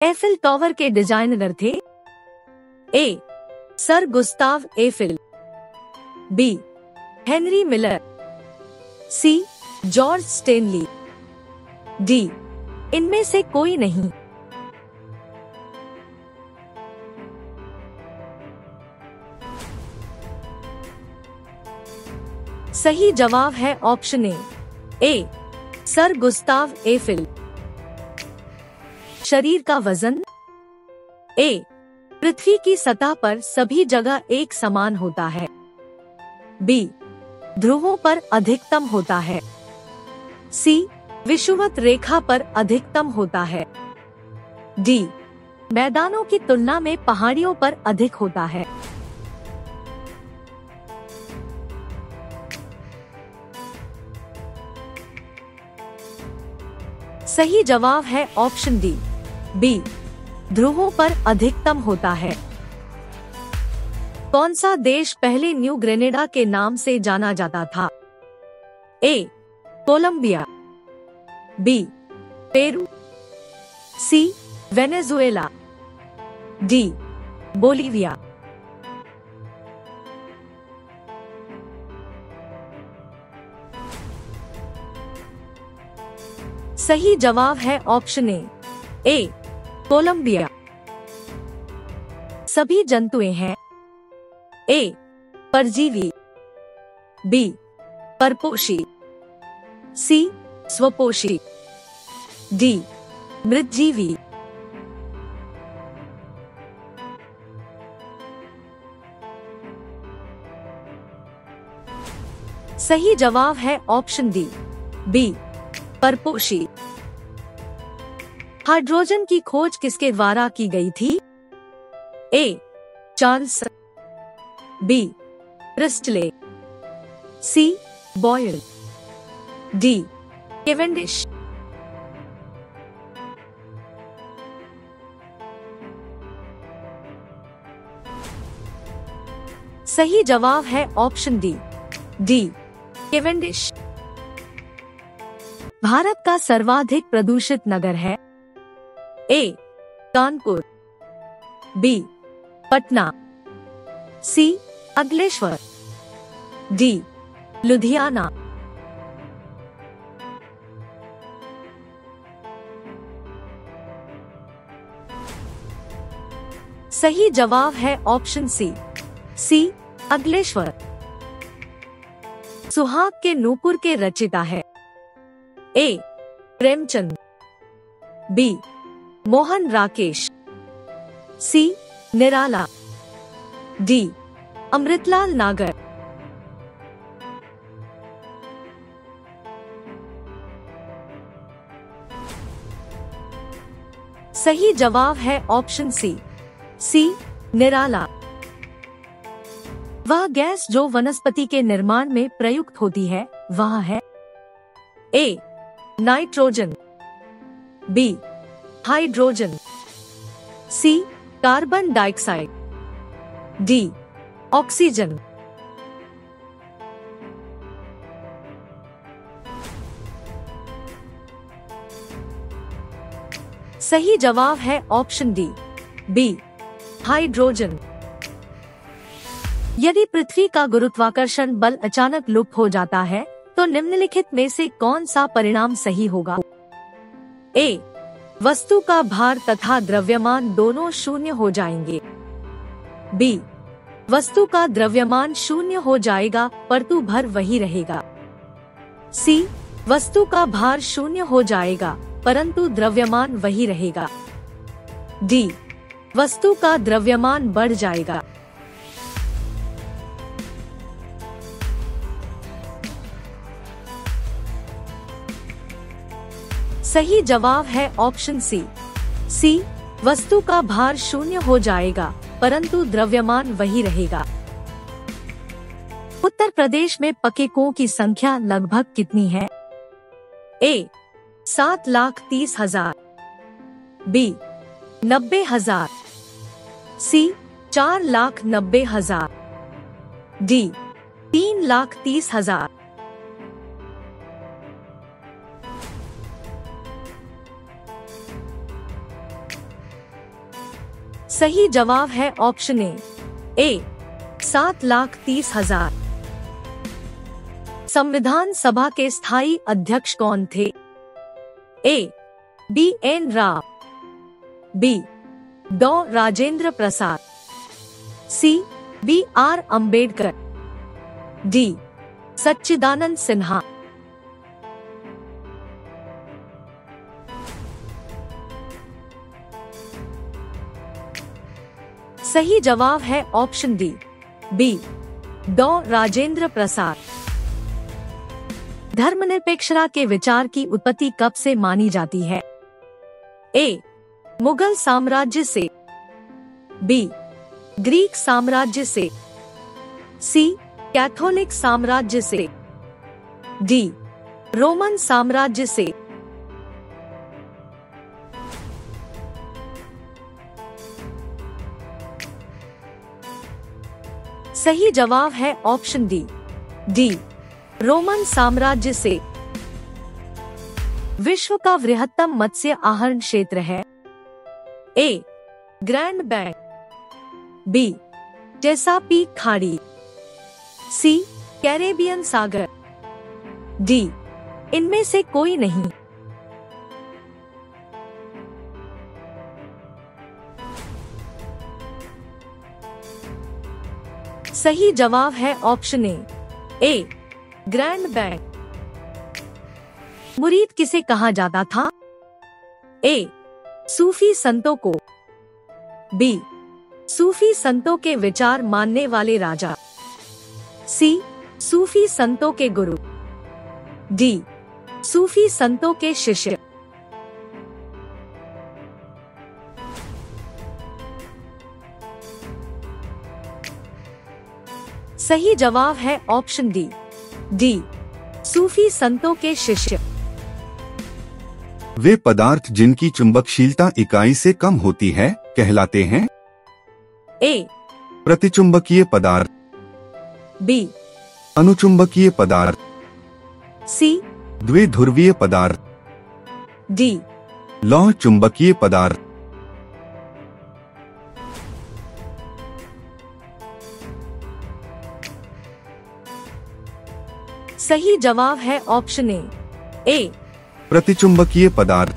Eiffel tower के डिजाइनर थे? A. Sir Gustave Eiffel, B. Henry Miller, C. George Stanley, D. इनमें से कोई नहीं। सही जवाब है option A. Sir Gustave Eiffel. शरीर का वजन? ए. पृथ्वी की सतह पर सभी जगह एक समान होता है, बी. ध्रुवों पर अधिकतम होता है, सी. विषुवत रेखा पर अधिकतम होता है, डी. मैदानों की तुलना में पहाड़ियों पर अधिक होता है। सही जवाब है ऑप्शन डी, बी. ध्रुवों पर अधिकतम होता है। कौन सा देश पहले न्यू ग्रेनेडा के नाम से जाना जाता था? A. Colombia, B. Peru, C. Venezuela, D. Bolivia. सही जवाब है ऑप्शन ए. कोलंबिया। सभी जंतुएं हैं? ए. परजीवी, बी. परपोषी, सी. स्वपोषी, डी. मृतजीवी। सही जवाब है ऑप्शन डी, बी. परपोषी। हाइड्रोजन की खोज किसके द्वारा की गई थी? A. Charles, B. Priestley, C. Boyle, D. Cavendish. सही जवाब है ऑप्शन डी, केवेंडिश। भारत का सर्वाधिक प्रदूषित नगर है? ए. कानपुर, बी. पटना, सी. अंकलेश्वर, डी. लुधियाना। सही जवाब है ऑप्शन सी. अंकलेश्वर। सुहाग के नूपुर के रचयिता है? ए. प्रेमचंद, बी. मोहन राकेश, सी. निराला, डी. अमृतलाल नागर। सही जवाब है ऑप्शन सी. निराला। वह गैस जो वनस्पति के निर्माण में प्रयुक्त होती है वह है? A. Nitrogen, B. Hydrogen, C. Carbon dioxide, D. Oxygen. सही जवाब है ऑप्शन डी, बी. हाइड्रोजन। यदि पृथ्वी का गुरुत्वाकर्षण बल अचानक लुप्त हो जाता है तो निम्नलिखित में से कौन सा परिणाम सही होगा? ए. वस्तु का भार तथा द्रव्यमान दोनों शून्य हो जाएंगे, बी. वस्तु का द्रव्यमान शून्य हो जाएगा परंतु भर वही रहेगा, सी. वस्तु का भार शून्य हो जाएगा परंतु द्रव्यमान वही रहेगा, डी. वस्तु का द्रव्यमान बढ़ जाएगा। सही जवाब है ऑप्शन सी. वस्तु का भार शून्य हो जाएगा परंतु द्रव्यमान वही रहेगा। उत्तर प्रदेश में पके कुओं की संख्या लगभग कितनी है? ए. 7,30,000, बी. 90,000, सी. 4,90,000, डी. 3,30,000। सही जवाब है ऑप्शन ए 7,30,000। संविधान सभा के स्थायी अध्यक्ष कौन थे? ए BN राव, बी डॉ राजेंद्र प्रसाद, सी BR अम्बेडकर, डी सच्चिदानंद सिन्हा। सही जवाब है ऑप्शन डी बी डॉ राजेंद्र प्रसाद। धर्मनिरपेक्षता के विचार की उत्पत्ति कब से मानी जाती है? ए मुगल साम्राज्य से, बी ग्रीक साम्राज्य से, सी कैथोलिक साम्राज्य से, डी रोमन साम्राज्य से। सही जवाब है ऑप्शन डी रोमन साम्राज्य से। विश्व का वृहत्तम मत्स्य आहरण क्षेत्र है? ए ग्रैंड बैंक, बी चेसापीक खाड़ी, सी कैरेबियन सागर, डी इनमें से कोई नहीं। सही जवाब है ऑप्शन ए ग्रैंड बैंक। मुरीद किसे कहा जाता था? ए सूफी संतों को, बी सूफी संतों के विचार मानने वाले राजा, सी सूफी संतों के गुरु, डी सूफी संतों के शिष्य। सही जवाब है ऑप्शन डी सूफी संतों के शिष्य। वे पदार्थ जिनकी चुंबकशीलता इकाई से कम होती है कहलाते हैं? ए प्रतिचुंबकीय पदार्थ, बी अनुचुंबकीय पदार्थ, सी द्विध्रुवीय पदार्थ, डी लौह चुंबकीय पदार्थ। सही जवाब है ऑप्शन ए प्रतिचुंबकीय पदार्थ।